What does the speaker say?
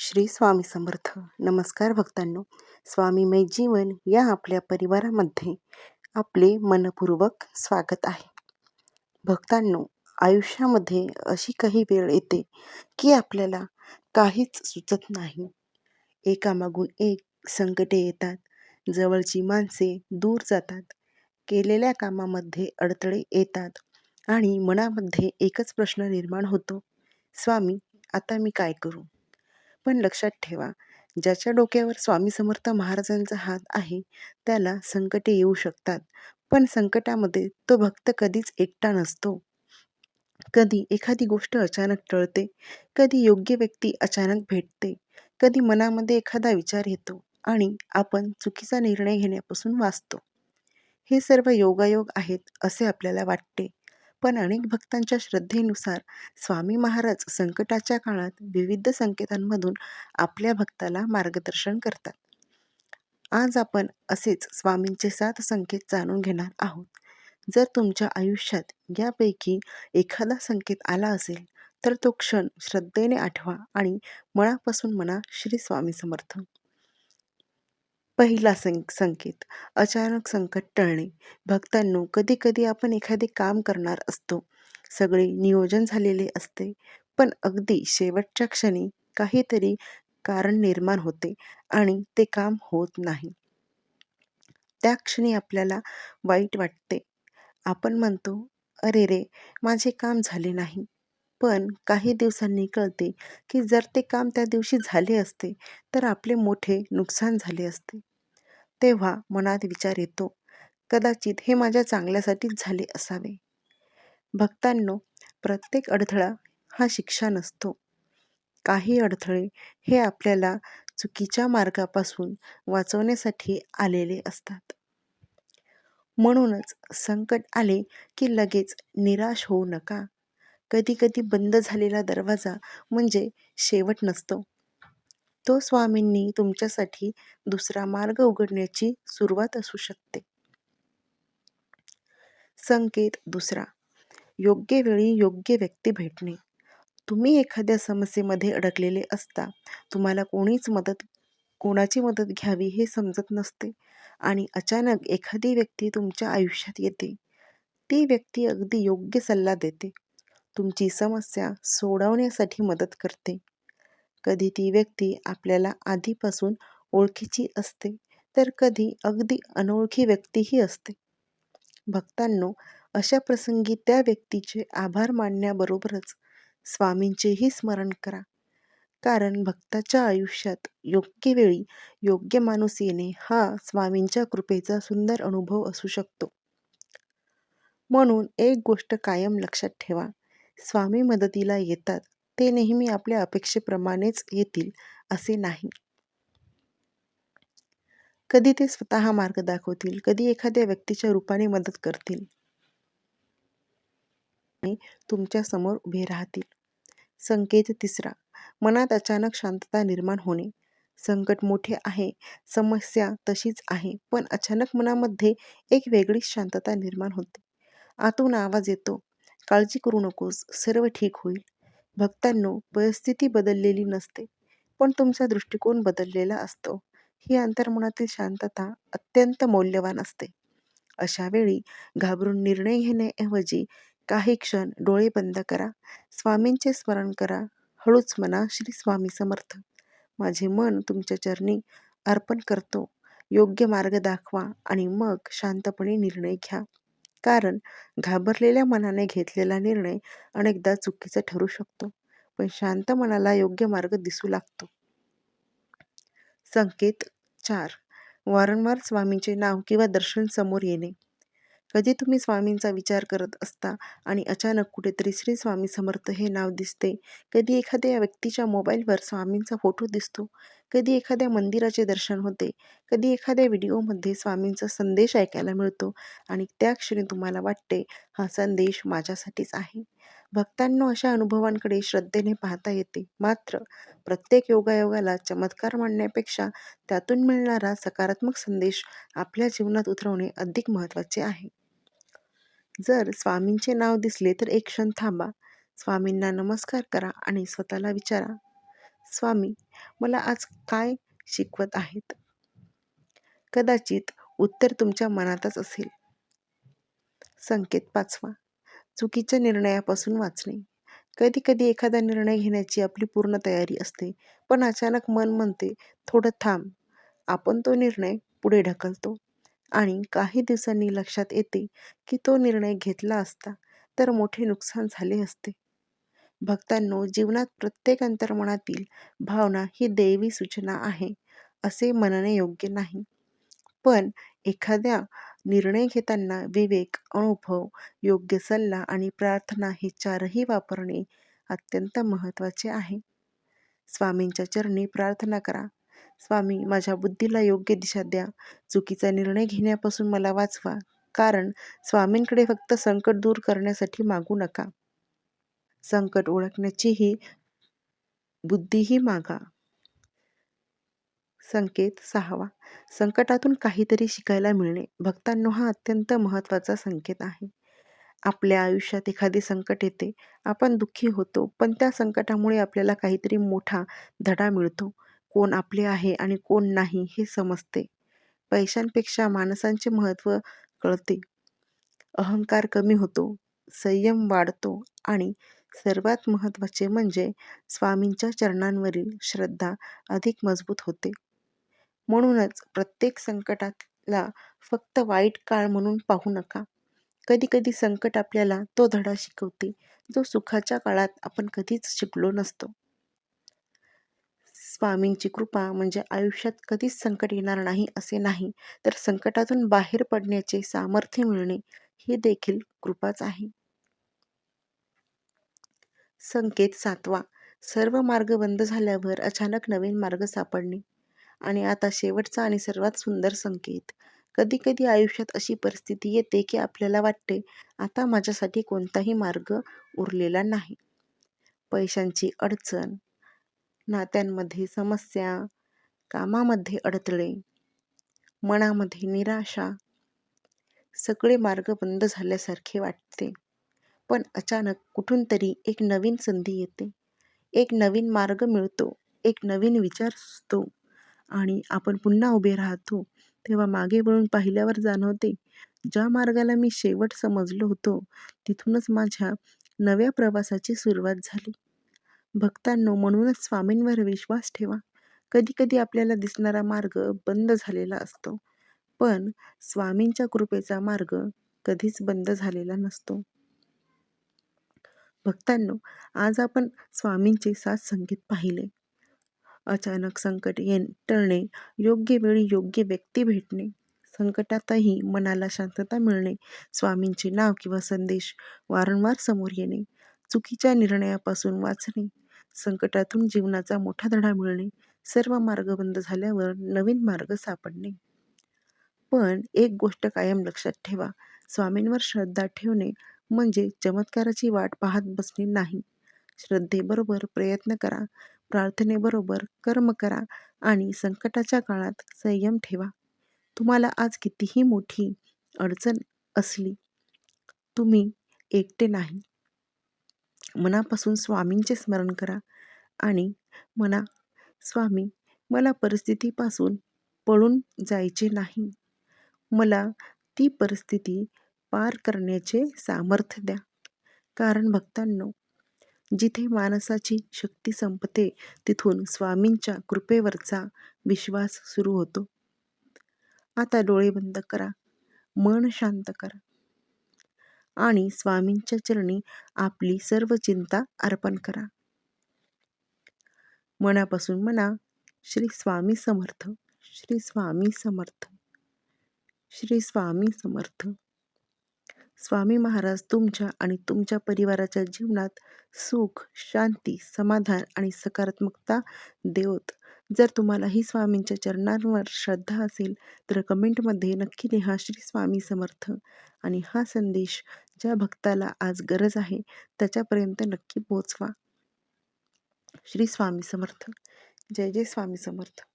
श्री स्वामी समर्थ. नमस्कार भक्तांनो. स्वामीमय जीवन या आपल्या परिवारामध्ये आपले मनपूर्वक स्वागत आहे. भक्तांनो, आयुष्यामध्ये अशी काही वेळ येते की आपल्याला काहीच सुचत नाही. एकामागून एक संकटे येतात. जवळची माणसे दूर जातात. केलेल्या कामामध्ये अडथळे येतात आणि मनामध्ये एकच प्रश्न निर्माण होतो, स्वामी, आता मी काय करू? पण लक्षात ठेवा, ज्याच्या डोक्यावर स्वामी समर्थ महाराजांचा हात आहे त्याला संकटे येऊ शकतात, पण संकटामध्ये तो भक्त कधीच एकटा नसतो. कधी एखादी गोष्ट अचानक टळते, कधी योग्य व्यक्ती अचानक भेटते, कधी मनामध्ये एखादा विचार येतो आणि आपण चुकीचा निर्णय घेण्यापासून वाचतो. हे सर्व योगायोग आहेत असे आपल्याला वाटते, पण अनेक भक्तांच्या श्रद्धेनुसार स्वामी महाराज संकटाच्या काळात विविध संकेतांमधून आपल्या भक्ताला मार्गदर्शन करतात. आज आपण असेच स्वामींचे 7 संकेत जाणून घेणार आहोत. जर तुमच्या आयुष्यात यापैकी एखादा संकेत आला असेल तर तो क्षण श्रद्धेने आठवा आणि मनापासून म्हणा, श्री स्वामी समर्थ. पहिला संकेत, अचानक संकट टळणे. भक्तांनो, कधी कधी आपण एखादे काम करणार असतो, सगळे नियोजन झालेले असते, पण अगदी शेवटच्या क्षणी काहीतरी कारण निर्माण होते आणि ते काम होत नाही. त्या क्षणी आपल्याला वाईट वाटते. आपण म्हणतो, अरे रे, माझे काम झाले नाही. पण काही दिवसांनी कळते की जर ते काम त्या दिवशी झाले असते तर आपले मोठे नुकसान झाले असते. तेव्हा मनात विचार येतो, कदाचित हे माझ्या चांगल्यासाठीच झाले असावे. भक्तांनो, प्रत्येक अडथळा हा शिक्षा नसतो. काही अडथळे हे आपल्याला चुकीच्या मार्गापासून वाचवण्यासाठी आलेले असतात. म्हणूनच संकट आले की लगेच निराश होऊ नका. कधी कधी बंद झालेला दरवाजा म्हणजे शेवट नसतो. तो स्वामींनी तुमच्यासाठी दुसरा मार्ग उघडण्याची सुरुवात असू शकते. संकेत दुसरा, योग्य वेळी योग्य व्यक्ती भेटणे. तुम्ही एखाद्या समस्येमध्ये अडकलेले असता. तुम्हाला कोणाची मदत घ्यावी हे समजत नसते आणि अचानक एखादी व्यक्ती तुमच्या आयुष्यात येते. ती व्यक्ती अगदी योग्य सल्ला देते, तुमची समस्या सोडवण्यासाठी मदत करते. कधी ती व्यक्ती आपल्याला आधीपासून ओळखीची असते, तर कधी अगदी अनोळखी व्यक्तीही असते. भक्तांनो, अशा प्रसंगी त्या व्यक्तीचे आभार मानण्याबरोबरच स्वामींचेही स्मरण करा. कारण भक्ताच्या आयुष्यात योग्य वेळी योग्य माणूस येणे हा स्वामींच्या कृपेचा सुंदर अनुभव असू शकतो. म्हणून एक गोष्ट कायम लक्षात ठेवा, स्वामी मदतीला येतात ते नेहमी आपल्या अपेक्षेप्रमाणेच येतील असे नाही. कधी ते स्वतः मार्ग दाखवतील, कधी एखाद्या व्यक्तीच्या रूपाने मदत करतील आणि तुमच्या समोर उभे राहतील. संकेत तिसरा, मनात अचानक शांतता निर्माण होणे. संकट मोठे आहे, समस्या तशीच आहे, पण अचानक मनामध्ये एक वेगळीच शांतता निर्माण होते. आतून आवाज येतो, काळजी करू नकोस, सर्व ठीक होईल. भक्तांनो, परिस्थिती बदललेली नसते, पण तुमचा दृष्टिकोन बदललेला असतो. ही अंतर्मनातील शांतता अत्यंत मौल्यवान असते. अशा वेळी घाबरून निर्णय घेण्याऐवजी काही क्षण डोळे बंद करा, स्वामींचे स्मरण करा, हळूच म्हणा, श्री स्वामी समर्थ. माझे मन तुमच्या चरणी अर्पण करतो. योग्य मार्ग दाखवा आणि मग शांतपणे निर्णय घ्या. कारण घाबरलेल्या मनाने घेतलेला निर्णय अनेकदा चुकीचा ठरू शकतो, पण शांत मनाला योग्य मार्ग दिसू लागतो. संकेत 4, वारंवार स्वामींचे नाव किंवा दर्शन समोर येणे. कधी तुम्ही स्वामींचा विचार करत असता आणि अचानक कुठेतरी श्री स्वामी समर्थ हे नाव दिसते. कधी एखाद्या व्यक्तीच्या मोबाईलवर स्वामींचा फोटो दिसतो, कधी एखाद्या मंदिराचे दर्शन होते, कधी एखाद्या व्हिडिओमध्ये स्वामींचा संदेश ऐकायला मिळतो आणि त्या क्षणी तुम्हाला वाटते, हा संदेश माझ्यासाठीच आहे. भक्तांनो, अशा अनुभवांकडे श्रद्धेने पाहता येते. मात्र प्रत्येक योगायोगाला चमत्कार मानण्यापेक्षा त्यातून मिळणारा सकारात्मक संदेश आपल्या जीवनात उतरवणे अधिक महत्त्वाचे आहे. जर स्वामींचे नाव दिसले तर एक क्षण थांबा, स्वामींना नमस्कार करा आणि स्वतःला विचारा, स्वामी, मला आज काय शिकवत आहेत? कदाचित उत्तर तुमच्या मनातच असेल. संकेत 5वा, चुकीच्या निर्णयापासून वाचणे. कधी-कधी एखादा निर्णय घेण्याची आपली पूर्ण तयारी असते, पण अचानक मन म्हणते, "थोडं थांब." आपण तो निर्णय पुढे ढकलतो आणि काही दिवसांनी लक्षात येते, की तो निर्णय घेतला असता तर मोठे नुकसान झाले असते. भक्तांनो, जीवनात प्रत्येक अंतर्मनातील भावना ही दैवी सूचना आहे, असे म्हणणे योग्य नाही. पण एखाद्या निर्णय घेताना विवेक, अनुभव, योग्य सल्ला आणि प्रार्थना हे चारही वापरणे अत्यंत महत्त्वाचे आहे. स्वामींच्या चरणी प्रार्थना करा. स्वामी, माझ्या बुद्धीला योग्य दिशा द्या. चुकीचा निर्णय घेण्यापासून मला वाचवा. कारण स्वामींकडे फक्त संकट दूर करण्यासाठी मागू नका. संकट ओळखण्याचीही बुद्धीही मागा. संकेत 6वा, संकटातून काहीतरी शिकायला मिळणे. भक्तांनो, हा अत्यंत महत्त्वाचा संकेत आहे. आपल्या आयुष्यात एखादे संकट येते, आपण दुःखी होतो, पण त्या संकटामुळे आपल्याला काहीतरी मोठा धडा मिळतो. कोण आपले आहे आणि कोण नाही हे समजते. पैशांपेक्षा माणसांचे महत्त्व कळते. अहंकार कमी होतो, संयम वाढतो आणि सर्वात महत्त्वाचे म्हणजे स्वामींच्या चरणांवरील श्रद्धा अधिक मजबूत होते. म्हणूनच प्रत्येक संकटाला फक्त वाईट काळ म्हणून पाहू नका. कधी-कधी संकट आपल्याला तो धडा शिकवते, जो सुखाच्या काळात आपण कधीच शिकलो नसतो. स्वामींची कृपा म्हणजे आयुष्यात कधीच संकट येणार नाही असे नाही, तर संकटातून बाहेर पडण्याचे सामर्थ्य मिळणे ही देखील कृपाच आहे. संकेत 7वा, सर्व मार्ग बंद झाल्यावर अचानक नवीन मार्ग सापडणे. आणि आता शेवटचा आणि सर्वात सुंदर संकेत. कधी-कधी आयुष्यात अशी परिस्थिती येते की आपल्याला वाटते, आता माझ्यासाठी कोणताही मार्ग उरलेला नाही. पैशांची अडचण, नात्यांमध्ये समस्या, कामामध्ये अडथळे, मनामध्ये निराशा, सगळे मार्ग बंद झाल्यासारखे वाटते. पण अचानक कुठून तरी एक नवीन संधी येते. एक नवीन मार्ग मिळतो, एक नवीन विचार सुचतो आणि आपण पुन्हा उभे राहतो. तेव्हा मागे वळून पाहिल्यावर जाणवते, ज्या मार्गाला मी शेवट समजलो होतो, तिथूनच माझ्या नव्या प्रवासाची सुरुवात झाली. भक्तांनो, म्हणूनच स्वामींवर विश्वास ठेवा. कधी-कधी आपल्याला दिसणारा मार्ग बंद झालेला असतो, पण स्वामींच्या कृपेचा मार्ग कधीच बंद झालेला नसतो. भक्तांनो, आज आपण स्वामींचे 7 संकेत पाहिले. अचानक संकट टळणे, योग्य वेळी योग्य व्यक्ती भेटणे, संकटातही मनाला शांतता मिळणे, स्वामींचे नाव किंवा संदेश वारंवार समोर येणे, चुकीच्या निर्णयापासून वाचणे, संकटातून जीवनाचा मोठा धडा मिळणे, सर्व मार्ग बंद झाल्यावर नवीन मार्ग सापडणे. पण एक गोष्ट कायम लक्षात ठेवा, स्वामींवर श्रद्धा ठेवणे म्हणजे चमत्काराची वाट पाहत बसणे नाही. श्रद्धेबरोबर प्रयत्न करा, प्रार्थनेबरोबर कर्म करा आणि संकटाच्या काळात संयम ठेवा. तुम्हाला आज कितीही मोठी अडचण असली, तुम्ही एकटे नाही. मनापासून स्वामींचे स्मरण करा आणि म्हणा, स्वामी, मला परिस्थितीपासून पळून जायचे नाही. मला ती परिस्थिती पार करण्याचे सामर्थ्य द्या. कारण भक्तांनो, जिथे माणसाची शक्ती संपते, तिथून स्वामींच्या कृपेवरचा विश्वास सुरू होतो. आता डोळे बंद करा, मन शांत करा आणि स्वामींच्या चरणी आपली सर्व चिंता अर्पण करा. मनापासून म्हणा, श्री स्वामी समर्थ, श्री स्वामी समर्थ, श्री स्वामी समर्थ. स्वामी महाराज तुमच्या आणि तुमच्या परिवाराच्या जीवनात सुख, शांती, समाधान आणि सकारात्मकता देवोत. जर तुम्हालाही स्वामींच्या चरणांवर श्रद्धा असेल तर कमेंटमध्ये नक्की लिहा श्री स्वामी समर्थ आणि हा संदेश ज्या भक्ताला आज गरज आहे त्याच्यापर्यंत नक्की पोहोचवा. श्री स्वामी समर्थ. जय जय स्वामी समर्थ.